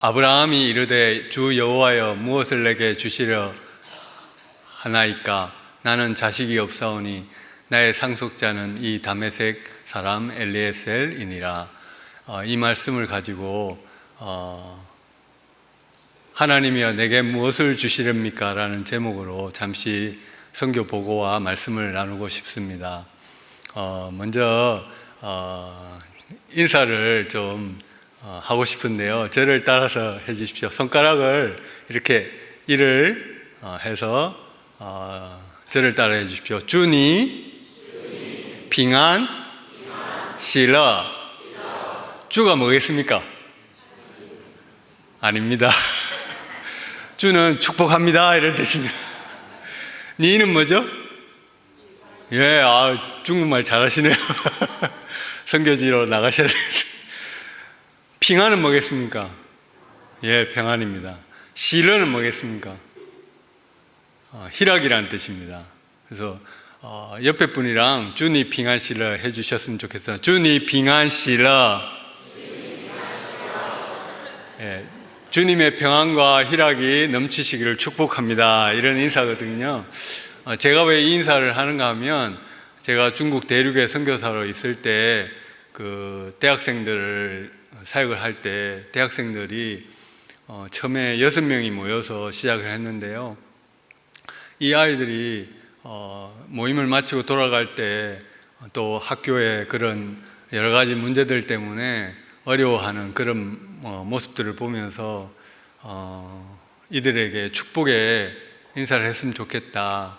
아브라함이 이르되 주 여호와여 무엇을 내게 주시려 하나이까? 나는 자식이 없사오니 나의 상속자는 이 다메섹 사람 엘리에셀이니라. 이 말씀을 가지고 하나님이여 내게 무엇을 주시렵니까? 라는 제목으로 잠시 선교 보고와 말씀을 나누고 싶습니다. 먼저 인사를 좀 하고 싶은데요. 저를 따라서 해 주십시오. 손가락을 이렇게 일을 해서 저를 따라 해 주십시오. 주니 빙안 실러. 주가 뭐겠습니까? 아닙니다. 주는 축복합니다 이런 뜻입니다. 니는 뭐죠? 예, 중국말 잘하시네요. 선교지로 나가셔야 되겠어요. 핑안은 뭐겠습니까? 예, 평안입니다. 실러는 뭐겠습니까? 희락이라는 뜻입니다. 그래서 옆에 분이랑 주니 핑안 실러 해주셨으면 좋겠어요. 주니 핑안 실러. 예, 주님의 평안과 희락이 넘치시기를 축복합니다. 이런 인사거든요. 제가 왜 이 인사를 하는가 하면, 제가 중국 대륙에 선교사로 있을 때 그 대학생들을 사역을 할 때 대학생들이 처음에 6명이 모여서 시작을 했는데요. 이 아이들이 모임을 마치고 돌아갈 때 또 학교의 그런 여러 가지 문제들 때문에 어려워하는 그런 모습들을 보면서 이들에게 축복의 인사를 했으면 좋겠다.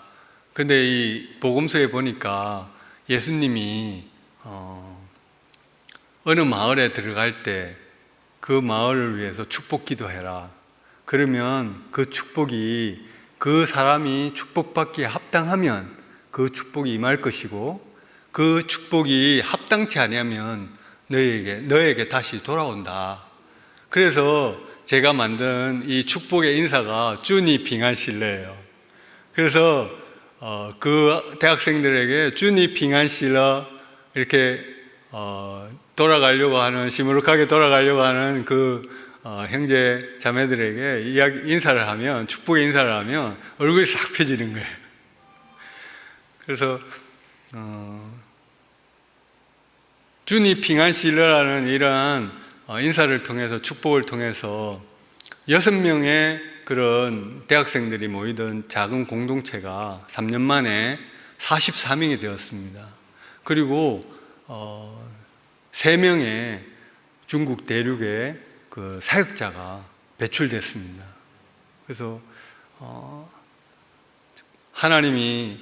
근데 이 복음서에 보니까 예수님이 어느 마을에 들어갈 때 그 마을을 위해서 축복 기도해라. 그러면 그 축복이, 그 사람이 축복받기에 합당하면 그 축복이 임할 것이고, 그 축복이 합당치 아니하면 너에게 다시 돌아온다. 그래서 제가 만든 이 축복의 인사가 주니 빙안실러예요. 그래서 그 대학생들에게 주니 빙안실러 이렇게 돌아가려고 하는, 시무룩하게 돌아가려고 하는 그 형제 자매들에게 인사를 하면, 축복의 인사를 하면 얼굴이 싹 펴지는 거예요. 그래서 주니 핑안실러라는 이러한 인사를 통해서, 축복을 통해서 6명의 그런 대학생들이 모이던 작은 공동체가 3년 만에 44명이 되었습니다. 그리고 3명의 중국 대륙의 그 사역자가 배출됐습니다. 그래서 하나님이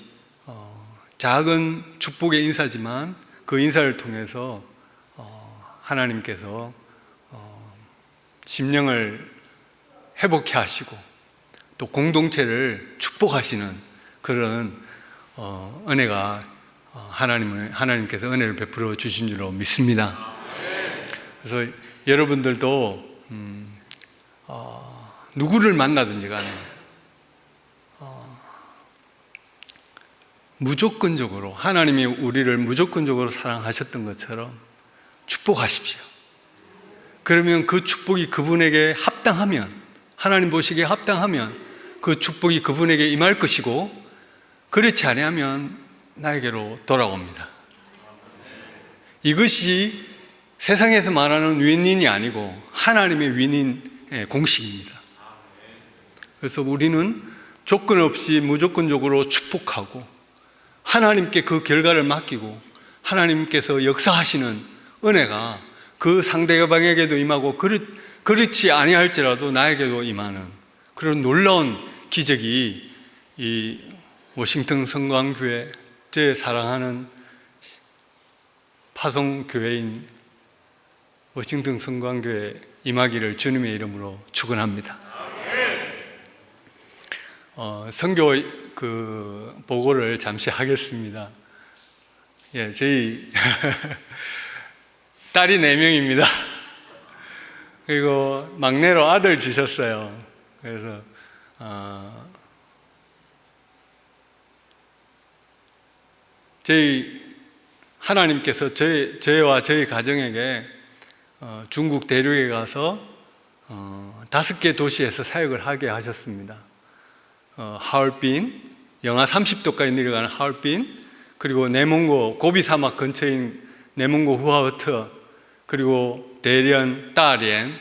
작은 축복의 인사지만 그 인사를 통해서 하나님께서 심령을 회복해 하시고 또 공동체를 축복하시는 그런 은혜가 하나님께서 은혜를 베풀어 주신 줄로 믿습니다. 그래서 여러분들도 누구를 만나든지 간에 무조건적으로, 하나님이 우리를 무조건적으로 사랑하셨던 것처럼 축복하십시오. 그러면 그 축복이 그분에게 합당하면, 하나님 보시기에 합당하면 그 축복이 그분에게 임할 것이고, 그렇지 아니하면 나에게로 돌아옵니다. 이것이 세상에서 말하는 윈윈이 아니고 하나님의 윈윈의 공식입니다. 그래서 우리는 조건 없이 무조건적으로 축복하고 하나님께 그 결과를 맡기고, 하나님께서 역사하시는 은혜가 그 상대방에게도 임하고 그렇지 아니할지라도 나에게도 임하는 그런 놀라운 기적이 이 워싱턴 성광교회, 제 사랑하는 파송교회인 워싱턴 성광교회에 임하기를 주님의 이름으로 축원합니다. 선교 그 보고를 잠시 하겠습니다. 예, 저희 딸이 4명입니다. 그리고 막내로 아들 주셨어요. 그래서 하나님께서 저희와 저희 가정에게 중국 대륙에 가서 5개 도시에서 사역을 하게 하셨습니다. 하얼빈, 영하 30도까지 내려가는 하얼빈, 그리고 내몽고 고비 사막 근처인 내몽고 후아흐트, 그리고 대련, 따롄,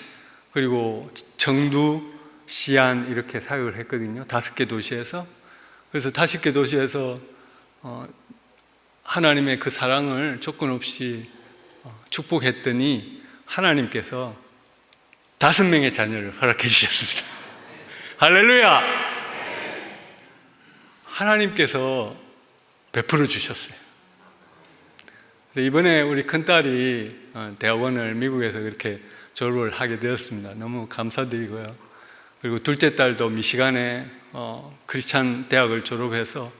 그리고 청두, 시안 이렇게 사역을 했거든요. 5개 도시에서. 그래서 5개 도시에서 하나님의 그 사랑을 조건 없이 축복했더니 하나님께서 5명의 자녀를 허락해 주셨습니다. 할렐루야! 하나님께서 베풀어 주셨어요. 그래서 이번에 우리 큰딸이 대학원을 미국에서 그렇게 졸업을 하게 되었습니다. 너무 감사드리고요. 그리고 둘째 딸도 미시간에 크리스찬 대학을 졸업해서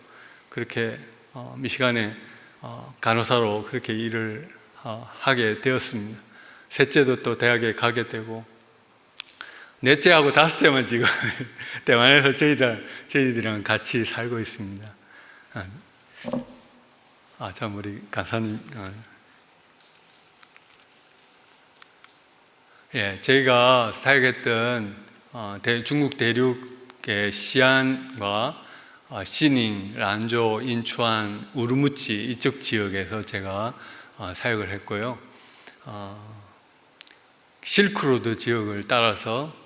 그렇게 미시간에 간호사로 그렇게 일을 하게 되었습니다. 셋째도 또 대학에 가게 되고, 넷째하고 5째만 지금 대만에서 저희들이랑 같이 살고 있습니다. 참 우리 간사님, 저희가 사역했던 중국 대륙의 시안과 시닝, 란조, 인추안, 우르무치 이쪽 지역에서 제가 사역을 했고요. 실크로드 지역을 따라서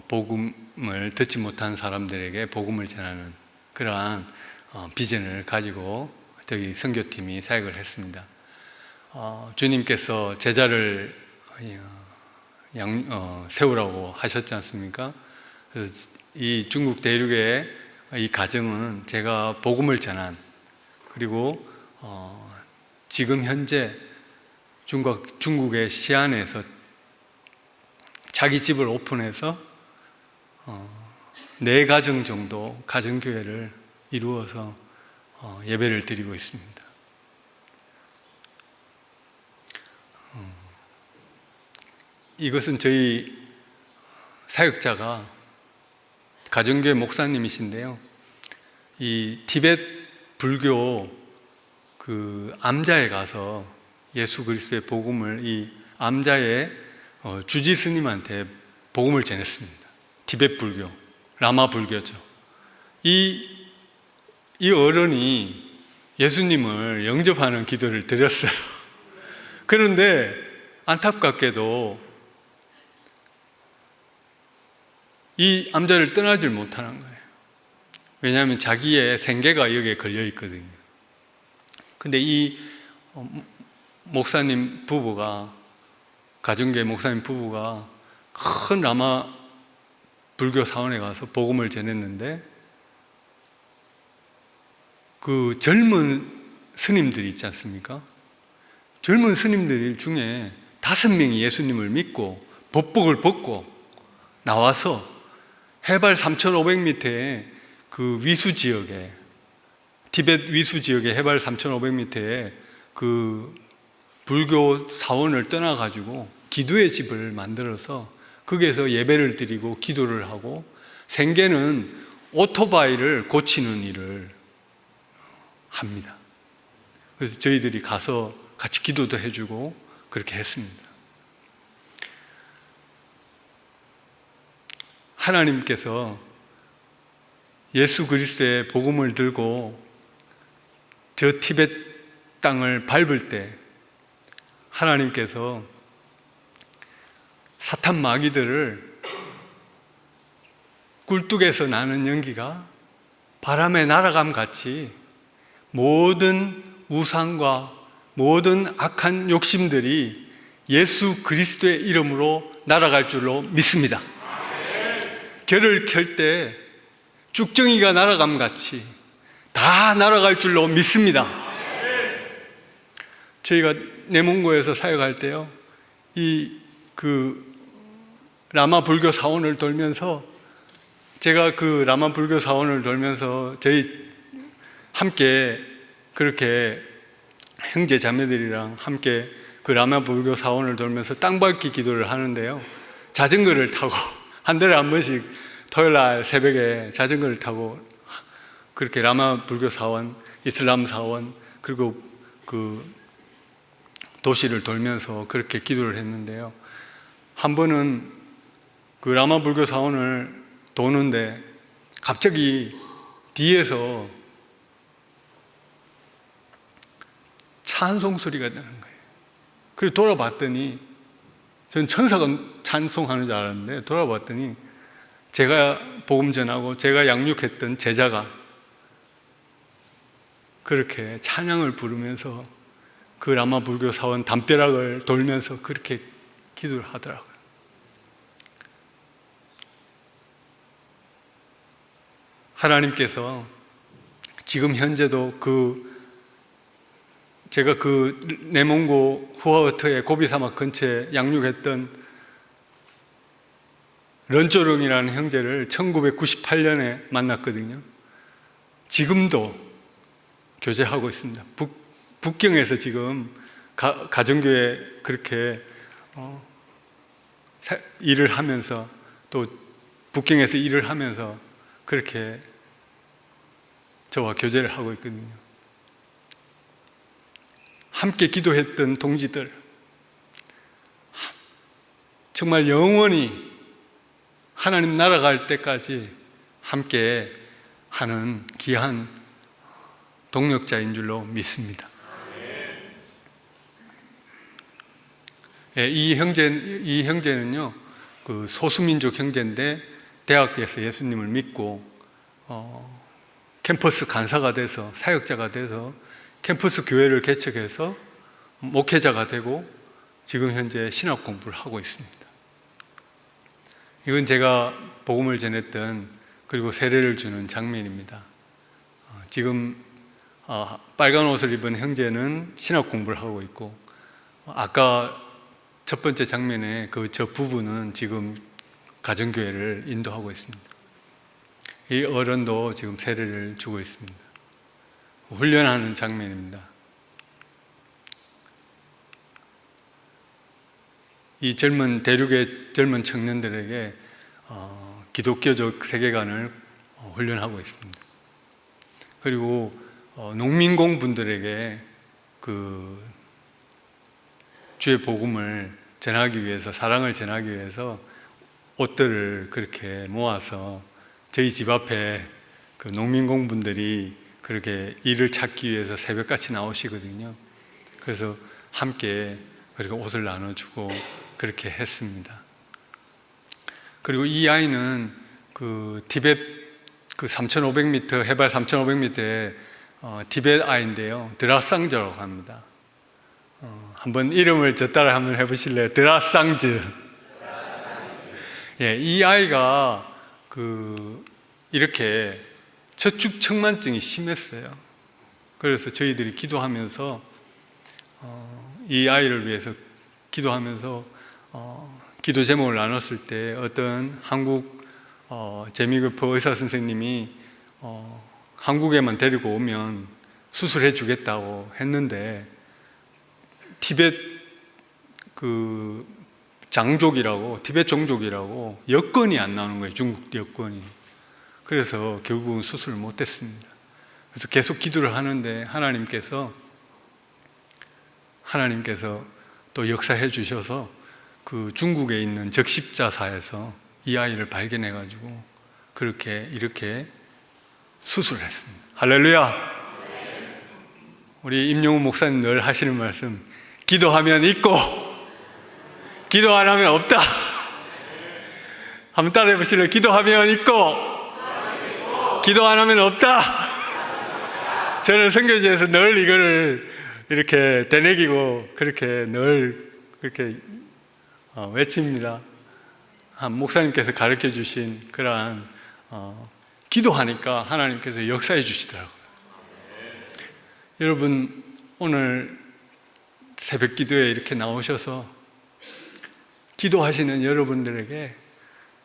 복음을 듣지 못한 사람들에게 복음을 전하는 그러한 비전을 가지고 저희 선교팀이 사역을 했습니다. 주님께서 제자를 세우라고 하셨지 않습니까? 그래서 이 중국 대륙의 이 가정은 제가 복음을 전한, 그리고 지금 현재 중국의 시안에서 자기 집을 오픈해서 4가정 정도 가정교회를 이루어서 예배를 드리고 있습니다. 이것은 저희 사역자가 가정교회 목사님이신데요. 이 티벳 불교 그 암자에 가서 예수 그리스도의 복음을 이 암자의 주지 스님한테 복음을 전했습니다. 티벳 불교, 라마 불교죠. 이 어른이 예수님을 영접하는 기도를 드렸어요. 그런데 안타깝게도 이 암자를 떠나질 못하는 거예요. 왜냐하면 자기의 생계가 여기에 걸려 있거든요. 근데 이 목사님 부부가, 가정교회 목사님 부부가 큰 라마 불교 사원에 가서 복음을 전했는데, 그 젊은 스님들이 있지 않습니까? 젊은 스님들 중에 5명이 예수님을 믿고 법복을 벗고 나와서 해발 3,500m의 그 위수 지역에, 티벳 위수 지역의 해발 3,500m에 그 불교 사원을 떠나가지고 기도의 집을 만들어서 거기에서 예배를 드리고 기도를 하고, 생계는 오토바이를 고치는 일을 합니다. 그래서 저희들이 가서 같이 기도도 해주고 그렇게 했습니다. 하나님께서 예수 그리스도의 복음을 들고 저 티벳 땅을 밟을 때 하나님께서 사탄 마귀들을 굴뚝에서 나는 연기가 바람에 날아감 같이 모든 우상과 모든 악한 욕심들이 예수 그리스도의 이름으로 날아갈 줄로 믿습니다. 결을 켤 때 쭉정이가 날아감 같이 다 날아갈 줄로 믿습니다. 저희가 내몽고에서 사역할 때요, 라마 불교 사원을 돌면서, 제가 그 라마 불교 사원을 돌면서 저희 함께 그렇게 형제 자매들이랑 함께 그 라마 불교 사원을 돌면서 땅밟기 기도를 하는데요, 자전거를 타고 한 달에 한 번씩 토요일 날 새벽에 자전거를 타고 그렇게 라마 불교 사원, 이슬람 사원, 그리고 그 도시를 돌면서 그렇게 기도를 했는데요, 한 번은 그 라마 불교 사원을 도는데 갑자기 뒤에서 찬송 소리가 나는 거예요. 그래서 돌아봤더니 전 천사가 찬송하는 줄 알았는데 돌아봤더니 제가 복음 전하고 제가 양육했던 제자가 그렇게 찬양을 부르면서 그 라마 불교 사원 담벼락을 돌면서 그렇게 기도를 하더라고요. 하나님께서 지금 현재도 제가 그 내몽고 후아흐트의 고비사막 근처에 양육했던 런쪼릉이라는 형제를 1998년에 만났거든요. 지금도 교제하고 있습니다. 북경에서 지금 가정교회 그렇게 일을 하면서 또 북경에서 일을 하면서 그렇게 저와 교제를 하고 있거든요. 함께 기도했던 동지들, 정말 영원히 하나님 나라 갈 때까지 함께 하는 귀한 동역자인 줄로 믿습니다. 이 형제는요, 그 소수민족 형제인데 대학에서 예수님을 믿고 캠퍼스 간사가 돼서 사역자가 돼서 캠퍼스 교회를 개척해서 목회자가 되고 지금 현재 신학 공부를 하고 있습니다. 이건 제가 복음을 전했던 그리고 세례를 주는 장면입니다. 지금 빨간 옷을 입은 형제는 신학 공부를 하고 있고 아까 첫 번째 장면에 저 부부는 지금 가정교회를 인도하고 있습니다. 이 어른도 지금 세례를 주고 있습니다. 훈련하는 장면입니다. 이 대륙의 젊은 청년들에게 기독교적 세계관을 훈련하고 있습니다. 그리고 농민공분들에게 그 주의 복음을 전하기 위해서, 사랑을 전하기 위해서 옷들을 그렇게 모아서 저희 집 앞에 그 농민공분들이 그렇게 일을 찾기 위해서 새벽같이 나오시거든요. 그래서 함께 그렇게 옷을 나눠주고 그렇게 했습니다. 그리고 이 아이는 그 티벳 그 3,500m, 해발 3,500m의 티벳 아이인데요. 드라상저라고 합니다. 한번 이름을 저 따라 한번 해보실래요? 드라상즈. 예, 이 아이가 이렇게 저축청만증이 심했어요. 그래서 저희들이 기도하면서 이 아이를 위해서 기도하면서 기도 제목을 나눴을 때 어떤 한국 재미교포 의사 선생님이 한국에만 데리고 오면 수술해 주겠다고 했는데 티벳 장족이라고, 티벳 종족이라고 여건이 안 나오는 거예요. 중국 여건이. 그래서 결국은 수술을 못 했습니다. 그래서 계속 기도를 하는데 하나님께서 또 역사해 주셔서 그 중국에 있는 적십자사에서 이 아이를 발견해 가지고 이렇게 수술을 했습니다. 할렐루야. 우리 임영우 목사님 늘 하시는 말씀, 기도하면 있고 기도 안 하면 없다. 한번 따라해 보실래요? 기도하면 있고 기도 안 하면 없다. 저는 선교지에서 늘 이거를 이렇게 되새기고 그렇게 늘 그렇게 외칩니다. 목사님께서 가르쳐 주신 그러한 기도하니까 하나님께서 역사해 주시더라고요. 여러분, 오늘 새벽 기도에 이렇게 나오셔서 기도하시는 여러분들에게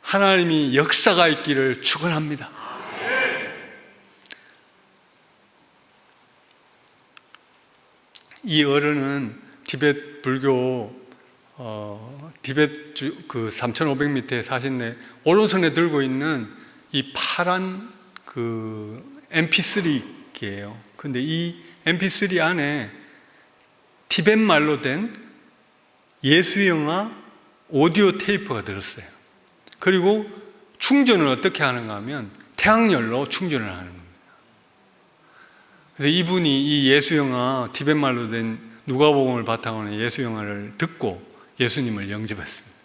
하나님이 역사가 있기를 축원합니다. 이 어른은 티벳 불교 티벳 그 3,500m에 사신데 오른손에 들고 있는 이 파란 그 MP3기예요. 근데 이 MP3 안에 티벳 말로 된 예수 영화 오디오 테이프가 들었어요. 그리고 충전을 어떻게 하는가 하면 태양열로 충전을 하는 겁니다. 그래서 이분이 이 예수영화, 티벳말로 된 누가복음을 바탕으로 한 예수영화를 듣고 예수님을 영접했습니다.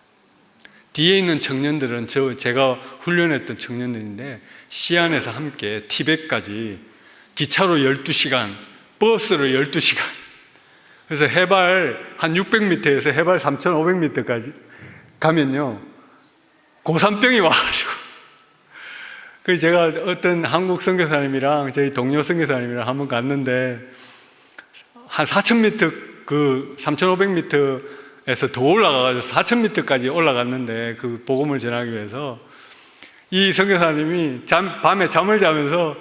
뒤에 있는 청년들은 제가 훈련했던 청년들인데 시안에서 함께 티벳까지 기차로 12시간, 버스로 12시간, 그래서 해발 한 600m에서 해발 3,500m까지 가면요 고산병이 와가지고, 그래서 제가 어떤 한국 선교사님이랑 저희 동료 선교사님이랑 한번 갔는데 한 4,000m, 그 3,500m에서 더 올라가가지고 4,000m까지 올라갔는데 그 복음을 전하기 위해서 이 선교사님이 밤에 잠을 자면서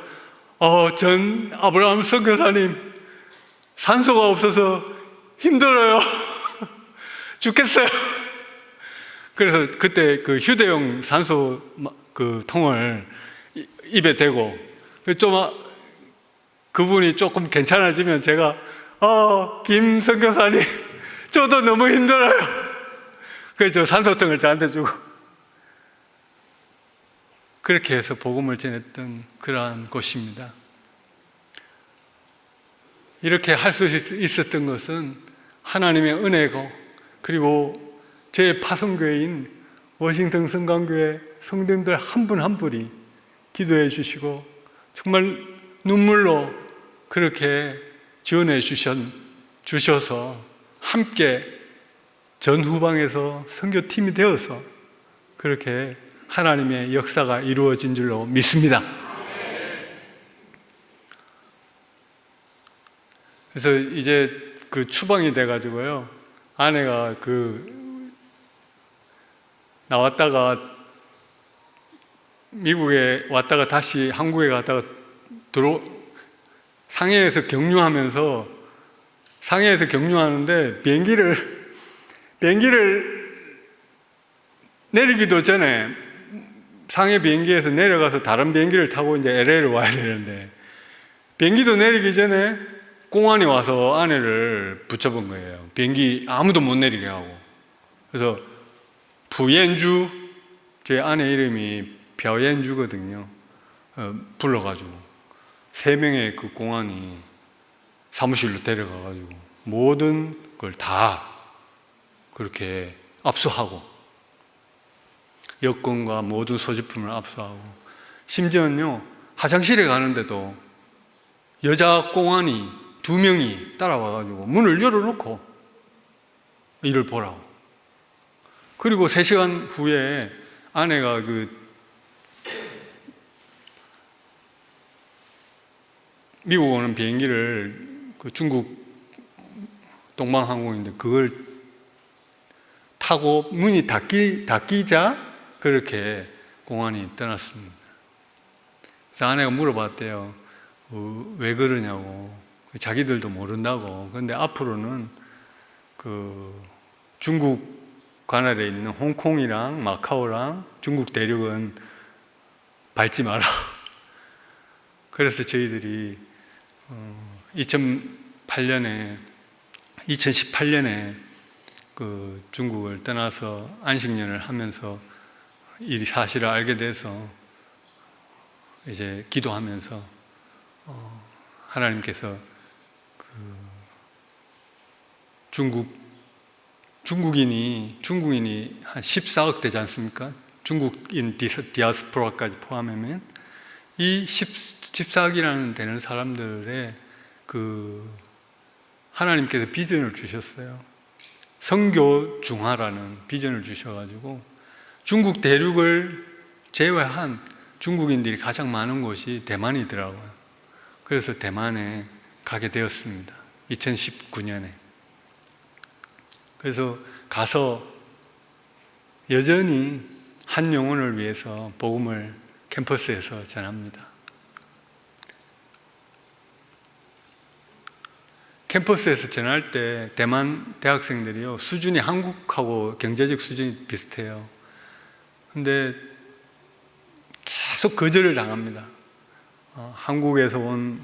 전 아브라함 선교사님 산소가 없어서 힘들어요. 죽겠어요. 그래서 그때 그 휴대용 산소 그 통을 입에 대고 좀 그분이 조금 괜찮아지면 제가 김 선교사님 저도 너무 힘들어요. 그래서 산소통을 저한테 주고 그렇게 해서 복음을 전했던 그러한 곳입니다. 이렇게 할 수 있었던 것은 하나님의 은혜고, 그리고 제 파송교회인 워싱턴 성강교회 성도님들 한 분 한 분이 기도해 주시고 정말 눈물로 그렇게 지원해 주셔서 함께 전후방에서 선교팀이 되어서 그렇게 하나님의 역사가 이루어진 줄로 믿습니다. 그래서 이제 그 추방이 돼가지고요, 아내가 나왔다가 미국에 왔다가 다시 한국에 갔다가 상해에서 경유하는데 비행기를 내리기도 전에 상해 비행기에서 내려가서 다른 비행기를 타고 이제 LA를 와야 되는데 비행기도 내리기 전에 공안이 와서 아내를 붙여본 거예요. 비행기 아무도 못 내리게 하고. 그래서 부옌주, 제 아내 이름이 벼옌주거든요. 불러가지고 3명의 그 공안이 사무실로 데려가가지고 모든 걸 다 그렇게 압수하고 여권과 모든 소지품을 압수하고, 심지어는요 화장실에 가는데도 여자 공안이 2명이 따라와가지고 문을 열어놓고 이를 보라고. 그리고 3시간 후에 아내가 미국 오는 비행기를 중국 동방항공인데 그걸 타고 문이 닫히자 그렇게 공안이 떠났습니다. 그래서 아내가 물어봤대요. 왜 그러냐고. 자기들도 모른다고. 그런데 앞으로는 중국 관할에 있는 홍콩이랑 마카오랑 중국 대륙은 밟지 마라. 그래서 저희들이 2018년에 중국을 떠나서 안식년을 하면서 이 사실을 알게 돼서 이제 기도하면서 하나님께서 중국인이 한 14억 되지 않습니까? 중국인 디아스포라까지 포함하면 이 14억이라는 되는 사람들의 하나님께서 비전을 주셨어요. 선교 중화라는 비전을 주셔가지고 중국 대륙을 제외한 중국인들이 가장 많은 곳이 대만이더라고요. 그래서 대만에 가게 되었습니다. 2019년에. 그래서 가서 여전히 한 영혼을 위해서 복음을 캠퍼스에서 전합니다. 캠퍼스에서 전할 때 대만 대학생들이요, 수준이 한국하고 경제적 수준이 비슷해요. 근데 계속 거절을 당합니다. 한국에서 온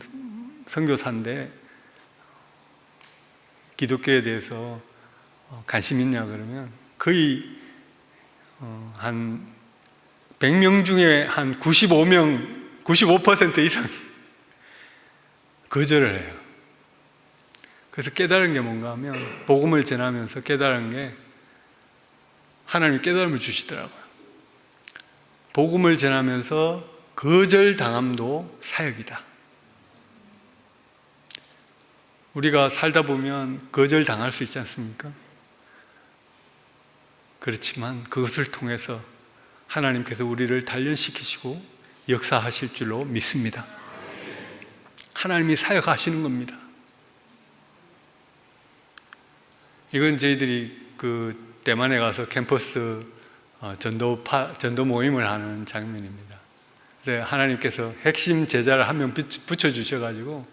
선교사인데 기독교에 대해서 관심 있냐 그러면 거의 한 100명 중에 한 95% 이상이 거절을 해요. 그래서 깨달은 게 뭔가 하면, 복음을 전하면서 깨달은 게, 하나님이 깨달음을 주시더라고요. 복음을 전하면서 거절당함도 사역이다. 우리가 살다 보면 거절당할 수 있지 않습니까? 그렇지만 그것을 통해서 하나님께서 우리를 단련시키시고 역사하실 줄로 믿습니다. 하나님이 사역하시는 겁니다. 이건 저희들이 그 대만에 가서 캠퍼스 전도 모임을 하는 장면입니다. 하나님께서 핵심 제자를 한 명 붙여주셔가지고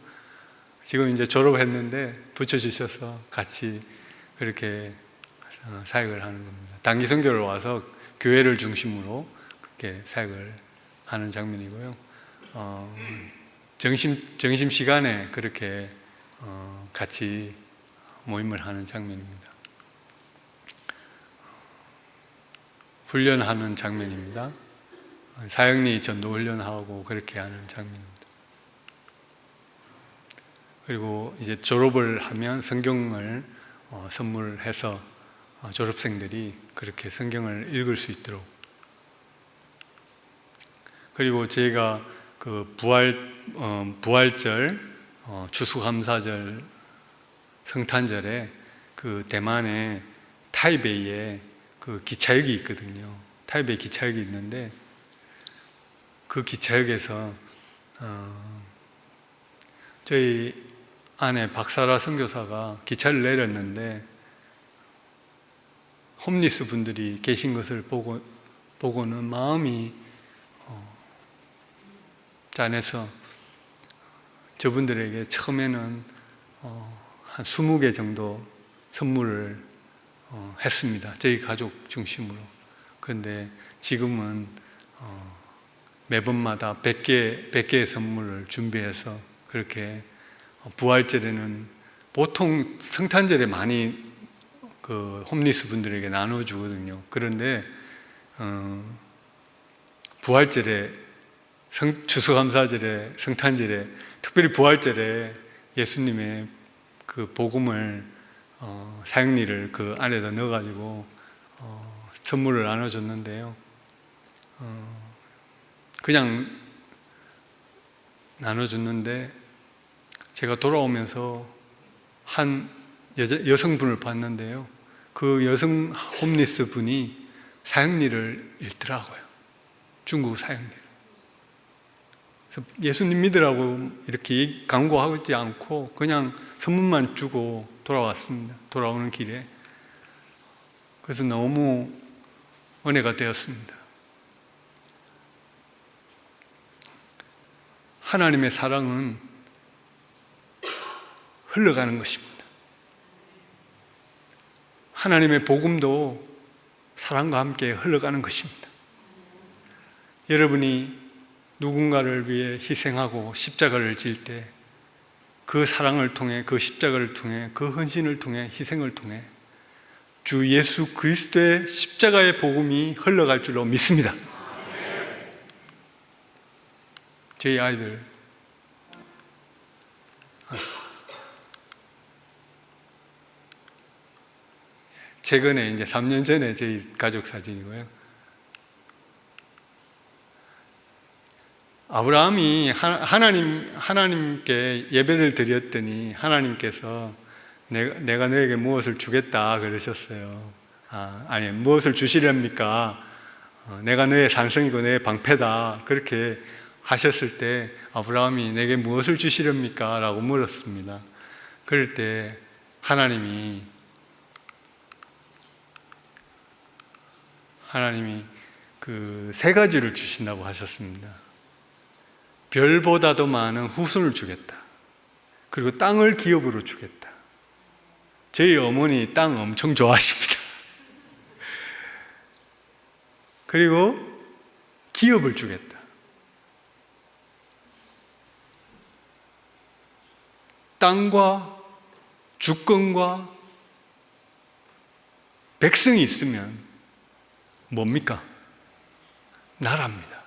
지금 이제 졸업했는데 붙여주셔서 같이 그렇게 사역을 하는 겁니다. 단기 선교를 와서 교회를 중심으로 그렇게 사역을 하는 장면이고요. 점심 시간에 그렇게 같이 모임을 하는 장면입니다. 훈련하는 장면입니다. 사역리 전도 훈련하고 그렇게 하는 장면입니다. 그리고 이제 졸업을 하면 성경을 선물해서 졸업생들이 그렇게 성경을 읽을 수 있도록. 그리고 저희가 그 부활절, 추수감사절, 성탄절에 그 대만의 타이베이에 그 기차역이 있거든요. 타이베이 기차역이 있는데 그 기차역에서 저희 아내 박사라 선교사가 기차를 내렸는데 홈리스 분들이 계신 것을 보고는 마음이 짠해서 저분들에게 처음에는 한 20개 정도 선물을 했습니다. 저희 가족 중심으로. 그런데 지금은 매번마다 100개의 선물을 준비해서 그렇게 부활절에는 보통 성탄절에 많이 그 홈리스 분들에게 나눠주거든요. 그런데 부활절에, 추수감사절에, 성탄절에, 특별히 부활절에 예수님의 그 복음을 사역리를 그 안에다 넣어가지고 선물을 나눠줬는데요. 그냥 나눠줬는데 제가 돌아오면서 한 여성분을 봤는데요. 그 여성 홈리스 분이 사역리를 읽더라고요. 중국 사역리를. 그래서 예수님 믿으라고 이렇게 강구하지 않고 그냥 선물만 주고 돌아왔습니다. 돌아오는 길에. 그래서 너무 은혜가 되었습니다. 하나님의 사랑은 흘러가는 것입니다. 하나님의 복음도 사랑과 함께 흘러가는 것입니다. 여러분이 누군가를 위해 희생하고 십자가를 질 때 그 사랑을 통해, 그 십자가를 통해, 그 헌신을 통해, 희생을 통해 주 예수 그리스도의 십자가의 복음이 흘러갈 줄로 믿습니다. 저희 아이들 최근에 이제 3년 전에 저희 가족 사진이고요. 아브라함이 하나님께 예배를 드렸더니 하나님께서 내가 너에게 무엇을 주겠다 그러셨어요. 아니, 무엇을 주시렵니까? 내가 너의 산성이고 너의 방패다. 그렇게 하셨을 때 아브라함이 내게 무엇을 주시렵니까? 라고 물었습니다. 그럴 때 하나님이 그 3가지를 주신다고 하셨습니다. 별보다도 많은 후손을 주겠다. 그리고 땅을 기업으로 주겠다. 저희 어머니 땅 엄청 좋아하십니다. 그리고 기업을 주겠다. 땅과 주권과 백성이 있으면 뭡니까? 나라입니다.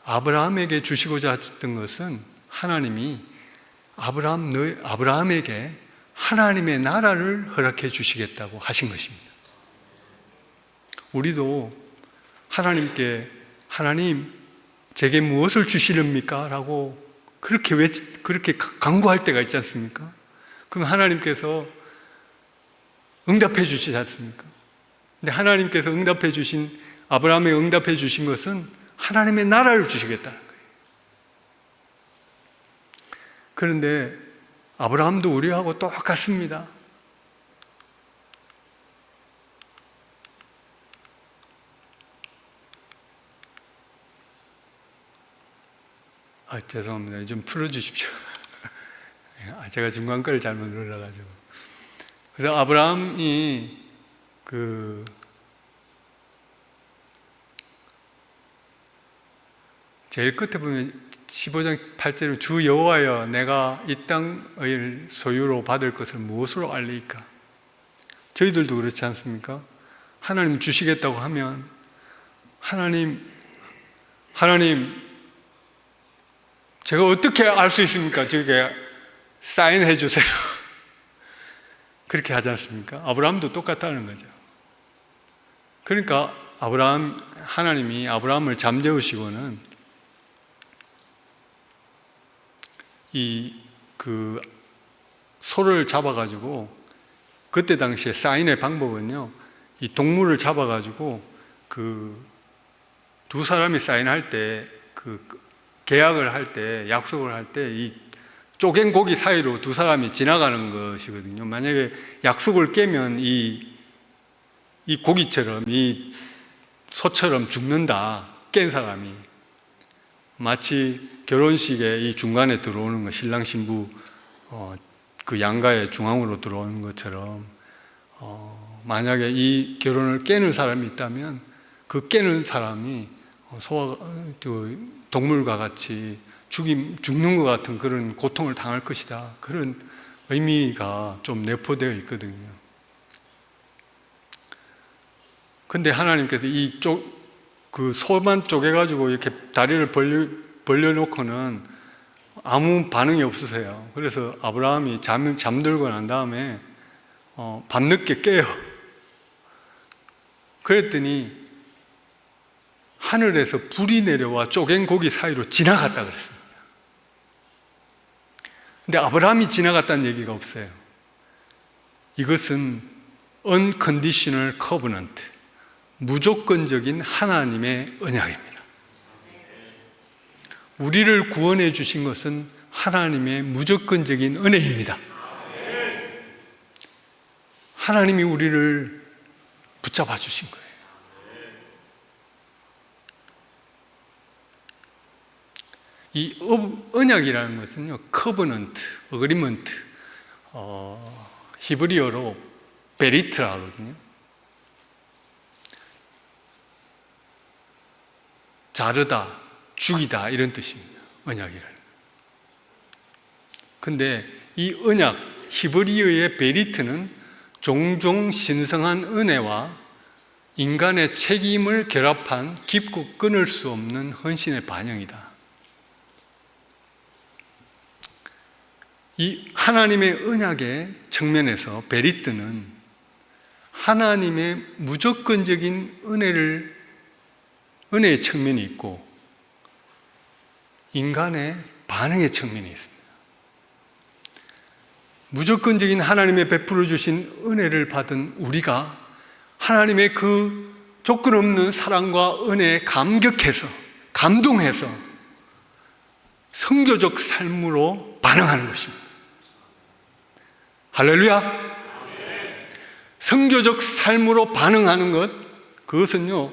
아브라함에게 주시고자 했던 것은 하나님이 아브라함에게 하나님의 나라를 허락해 주시겠다고 하신 것입니다. 우리도 하나님께 하나님 제게 무엇을 주시렵니까? 라고 그렇게 간구할 때가 있지 않습니까? 그럼 하나님께서 응답해 주시지 않습니까? 근데 하나님께서 아브라함에 응답해 주신 것은 하나님의 나라를 주시겠다는 거예요. 그런데 아브라함도 우리하고 똑같습니다. 죄송합니다. 좀 풀어주십시오. 제가 중간 거를 잘못 눌러가지고. 그래서 아브라함이 제일 끝에 보면 15장 8절에 주 여호와여 내가 이 땅을 소유로 받을 것을 무엇으로 알리까? 저희들도 그렇지 않습니까? 하나님 주시겠다고 하면 하나님 제가 어떻게 알 수 있습니까? 저게 사인해 주세요. 그렇게 하지 않습니까? 아브라함도 똑같다는 거죠. 그러니까 하나님이 아브라함을 잠재우시고는 소를 잡아가지고, 그때 당시에 사인의 방법은요, 이 동물을 잡아가지고 두 사람이 사인할 때, 계약을 할 때, 약속을 할 때 이 쪼갠 고기 사이로 두 사람이 지나가는 것이거든요. 만약에 약속을 깨면 이 고기처럼, 이 소처럼 죽는다, 깬 사람이. 마치 결혼식에 이 중간에 들어오는 거, 신랑 신부 그 양가의 중앙으로 들어오는 것처럼, 만약에 이 결혼을 깨는 사람이 있다면 그 깨는 사람이 동물과 같이 죽는 것 같은 그런 고통을 당할 것이다, 그런 의미가 좀 내포되어 있거든요. 근데 하나님께서 소만 쪼개가지고 이렇게 다리를 벌려놓고는 아무 반응이 없으세요. 그래서 아브라함이 잠들고 난 다음에 밤늦게 깨요. 그랬더니 하늘에서 불이 내려와 쪼갠 고기 사이로 지나갔다 그랬습니다. 근데 아브라함이 지나갔다는 얘기가 없어요. 이것은 unconditional covenant, 무조건적인 하나님의 언약입니다. 우리를 구원해 주신 것은 하나님의 무조건적인 은혜입니다. 하나님이 우리를 붙잡아 주신 거예요. 이 언약이라는 것은요, 커버넌트, 어그리먼트, 히브리어로 베리트라 하거든요. 자르다, 죽이다, 이런 뜻입니다. 언약이라는. 근데 이 언약, 히브리어의 베리트는 종종 신성한 은혜와 인간의 책임을 결합한 깊고 끊을 수 없는 헌신의 반영이다. 이 하나님의 언약의 측면에서 베리트는 하나님의 무조건적인 은혜의 측면이 있고 인간의 반응의 측면이 있습니다. 무조건적인 하나님의 베풀어 주신 은혜를 받은 우리가 하나님의 그 조건 없는 사랑과 은혜에 감격해서, 감동해서 선교적 삶으로 반응하는 것입니다. 할렐루야! 선교적 삶으로 반응하는 것, 그것은요,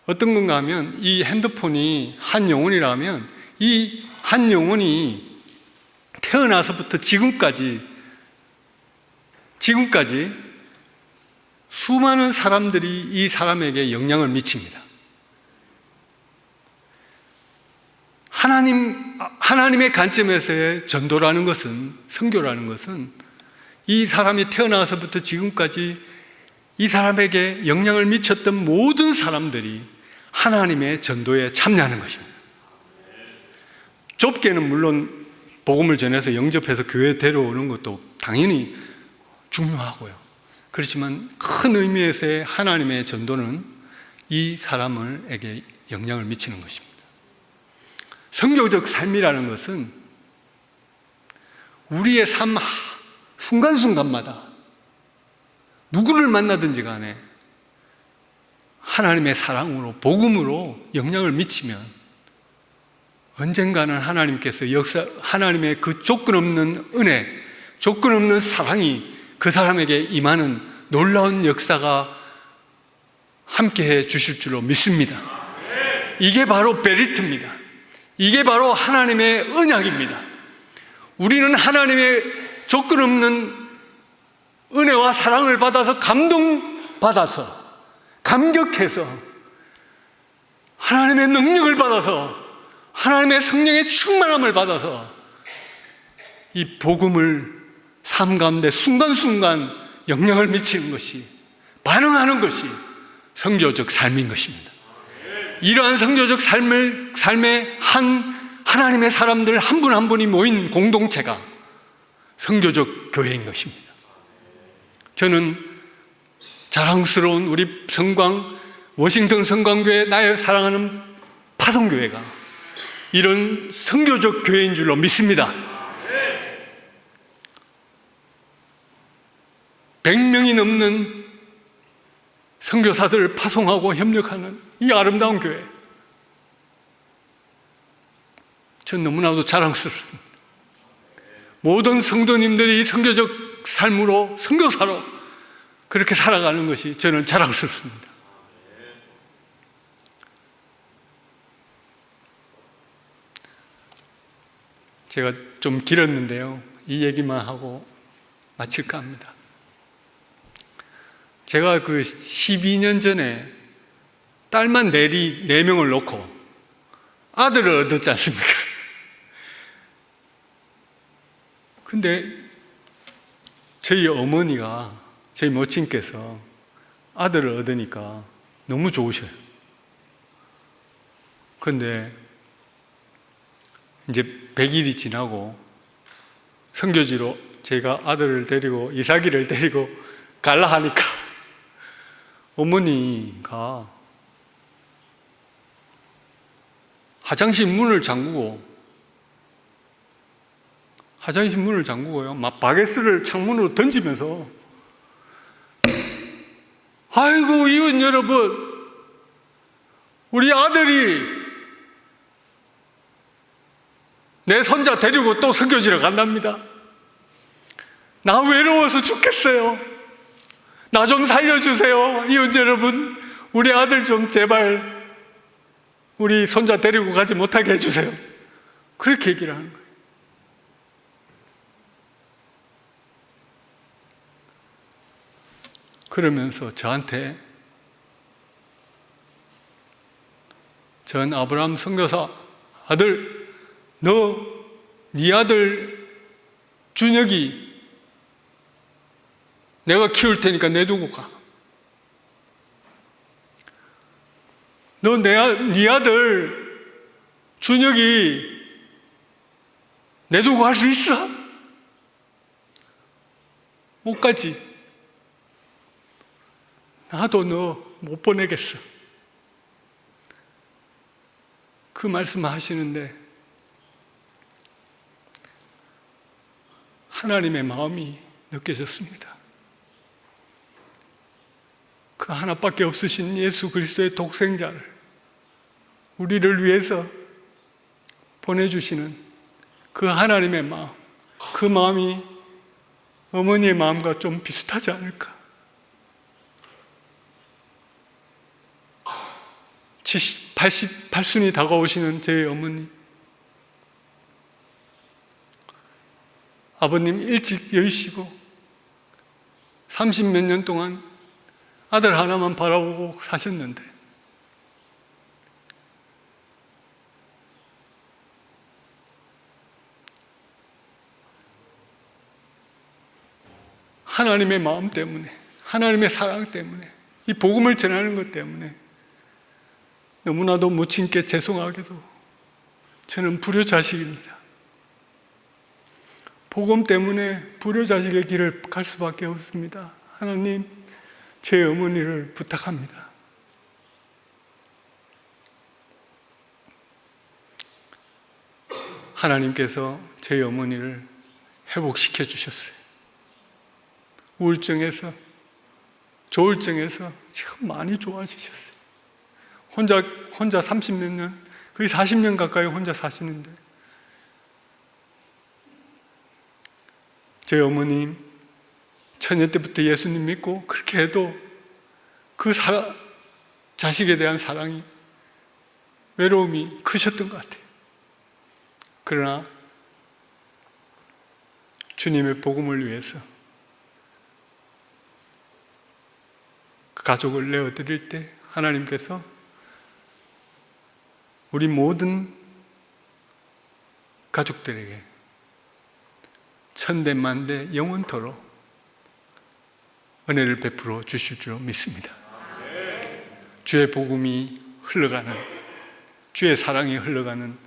어떤 건가 하면 이 핸드폰이 한 영혼이라면 이 한 영혼이 태어나서부터 지금까지 수많은 사람들이 이 사람에게 영향을 미칩니다. 하나님의 관점에서의 전도라는 것은, 선교라는 것은 이 사람이 태어나서부터 지금까지 이 사람에게 영향을 미쳤던 모든 사람들이 하나님의 전도에 참여하는 것입니다. 좁게는 물론 복음을 전해서 영접해서 교회에 데려오는 것도 당연히 중요하고요. 그렇지만 큰 의미에서의 하나님의 전도는 이 사람에게 영향을 미치는 것입니다. 선교적 삶이라는 것은 우리의 삶 순간순간마다 누구를 만나든지 간에 하나님의 사랑으로, 복음으로 영향을 미치면 언젠가는 하나님께서 하나님의 그 조건 없는 은혜, 조건 없는 사랑이 그 사람에게 임하는 놀라운 역사가 함께해 주실 줄로 믿습니다. 이게 바로 베리트입니다. 이게 바로 하나님의 언약입니다. 우리는 하나님의 조건 없는 은혜와 사랑을 받아서 감동받아서 감격해서 하나님의 능력을 받아서 하나님의 성령의 충만함을 받아서 이 복음을 삶 가운데 순간순간 영향을 미치는 것이, 반응하는 것이 선교적 삶인 것입니다. 이러한 선교적 삶의 하나님의 사람들 한 분 한 분이 모인 공동체가 선교적 교회인 것입니다. 저는 자랑스러운 우리 워싱턴 성광교회, 나의 사랑하는 파송교회가 이런 선교적 교회인 줄로 믿습니다. 100명이 넘는 선교사들을 파송하고 협력하는 이 아름다운 교회, 전 너무나도 자랑스럽습니다. 모든 성도님들이 선교적 삶으로, 선교사로 그렇게 살아가는 것이 저는 자랑스럽습니다. 제가 좀 길었는데요, 이 얘기만 하고 마칠까 합니다. 제가 그 12년 전에 딸만 4명을 놓고 아들을 얻었지 않습니까? 근데 저희 어머니가, 저희 모친께서 아들을 얻으니까 너무 좋으셔요. 근데 이제 100일이 지나고 선교지로 제가 아들을 데리고, 이삭이를 데리고 갈라 하니까 어머니가 화장실 문을 잠그고요, 막 바게스를 창문으로 던지면서, 아이고 이웃 여러분, 우리 아들이 내 손자 데리고 또 선교지로 간답니다. 나 외로워서 죽겠어요. 나 좀 살려주세요. 이웃 여러분, 우리 아들 좀 제발 우리 손자 데리고 가지 못하게 해주세요. 그렇게 얘기를 하는 거예요. 그러면서 저한테, 전 아브라함 선교사 아들, 네 아들 준혁이 내가 키울 테니까 내두고 가. 네 아들 준혁이 내두고 갈 수 있어? 못 가지. 나도 너 못 보내겠어. 그 말씀을 하시는데 하나님의 마음이 느껴졌습니다. 그 하나밖에 없으신 예수 그리스도의 독생자를 우리를 위해서 보내주시는 그 하나님의 마음, 그 마음이 어머니의 마음과 좀 비슷하지 않을까? 88순이 다가오시는 제 어머니, 아버님 일찍 여의시고 30몇 년 동안 아들 하나만 바라보고 사셨는데 하나님의 마음 때문에, 하나님의 사랑 때문에, 이 복음을 전하는 것 때문에 너무나도 모친께 죄송하게도 저는 불효자식입니다. 복음 때문에 불효자식의 길을 갈 수밖에 없습니다. 하나님, 제 어머니를 부탁합니다. 하나님께서 제 어머니를 회복시켜 주셨어요. 우울증에서, 조울증에서 지금 많이 좋아지셨어요. 혼자 30몇 년, 거의 40년 가까이 혼자 사시는데, 제 어머님 처녀 때부터 예수님 믿고 그렇게 해도 그 자식에 대한 사랑이, 외로움이 크셨던 것 같아요. 그러나 주님의 복음을 위해서 그 가족을 내어드릴 때 하나님께서 우리 모든 가족들에게 천대만대 영원토록 은혜를 베풀어 주실 줄 믿습니다. 주의 복음이 흘러가는, 주의 사랑이 흘러가는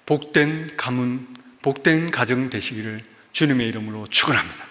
복된 가문, 복된 가정 되시기를 주님의 이름으로 축원합니다.